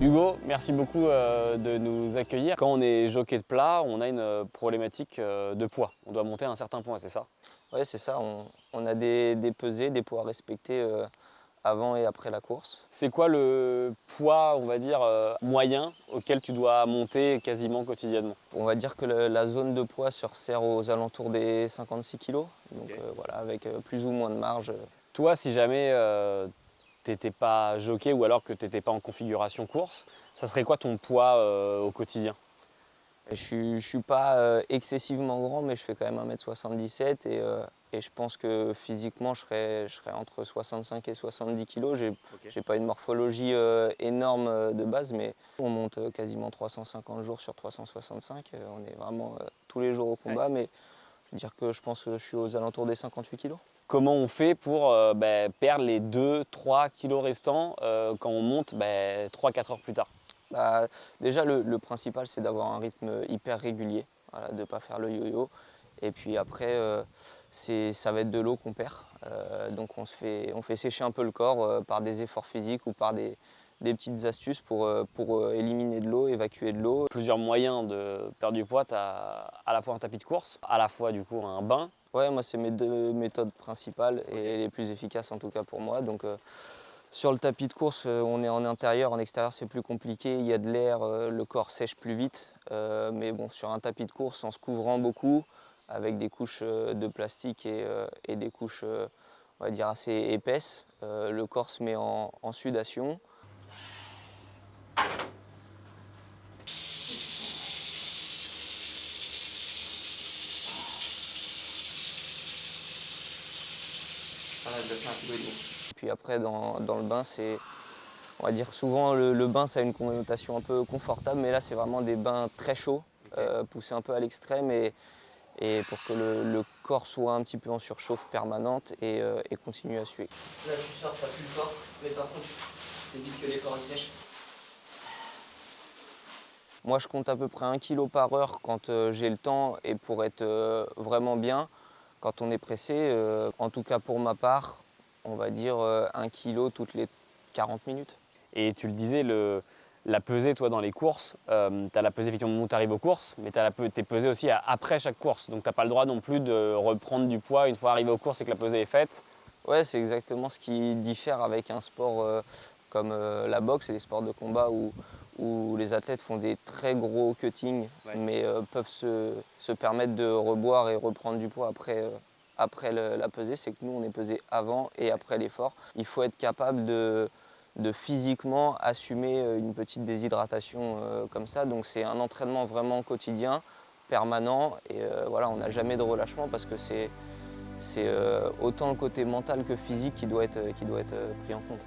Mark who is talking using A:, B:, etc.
A: Hugo, merci beaucoup de nous accueillir. Quand on est jockey de plat, on a une problématique de poids. On doit monter à un certain point, c'est ça?
B: Oui, c'est ça. On a des pesées, des poids à respecter avant et après la course.
A: C'est quoi le poids, on va dire, moyen auquel tu dois monter quasiment quotidiennement?
B: On va dire que la zone de poids se resserre aux alentours des 56 kg. Donc
A: Ok.
B: voilà, avec plus ou moins de marge.
A: Toi, si jamais t'étais pas jockey ou alors que t'étais pas en configuration course, ça serait quoi ton poids au quotidien?
B: Je suis pas excessivement grand, mais je fais quand même 1,77 m et je pense que physiquement, je serais entre 65 et 70 kg. J'ai pas une morphologie énorme de base, mais on monte quasiment 350 jours sur 365. On est vraiment tous les jours au combat,
A: Ouais.
B: mais je veux dire que je pense que je suis aux alentours des 58 kg.
A: Comment on fait pour perdre les 2-3 kilos restants quand on monte 3-4 heures plus tard?
B: Bah, déjà, le principal, c'est d'avoir un rythme hyper régulier, voilà, de ne pas faire le yo-yo. Et puis après, ça va être de l'eau qu'on perd. Donc on fait sécher un peu le corps par des efforts physiques ou par des petites astuces pour éliminer de l'eau, évacuer de l'eau.
A: Plusieurs moyens de perdre du poids, tu as à la fois un tapis de course, à la fois du coup un bain.
B: Ouais, moi, c'est mes deux méthodes principales et les plus efficaces en tout cas pour moi. Donc, sur le tapis de course, on est en intérieur, en extérieur c'est plus compliqué, il y a de l'air, le corps sèche plus vite. Mais bon, sur un tapis de course, en se couvrant beaucoup, avec des couches de plastique et des couches, on va dire, assez épaisses, le corps se met en sudation. Puis après, dans le bain, on va dire souvent le bain, ça a une connotation un peu confortable, mais là, c'est vraiment des bains très chauds, poussés un peu à l'extrême et pour que le corps soit un petit peu en surchauffe permanente et continue à suer. Là, tu sors, tu n'as plus le corps, mais par contre, tu évites que les corps sèchent. Moi, je compte à peu près 1 kg par heure quand j'ai le temps et pour être vraiment bien. Quand on est pressé, en tout cas pour ma part, on va dire 1 kg toutes les 40 minutes.
A: Et tu le disais, la pesée, toi, dans les courses, tu as la pesée effectivement où tu arrives aux courses, mais tu es pesé aussi après chaque course. Donc tu n'as pas le droit non plus de reprendre du poids une fois arrivé aux courses et que la pesée est faite.
B: Ouais, c'est exactement ce qui diffère avec un sport comme la boxe et les sports de combat où les athlètes font des très gros cuttings,
A: Ouais.
B: mais peuvent se permettre de reboire et reprendre du poids après la pesée. C'est que nous, on est pesé avant et après l'effort. Il faut être capable de physiquement assumer une petite déshydratation comme ça. Donc c'est un entraînement vraiment quotidien, permanent, et voilà, on n'a jamais de relâchement parce que c'est autant le côté mental que physique qui doit être pris en compte.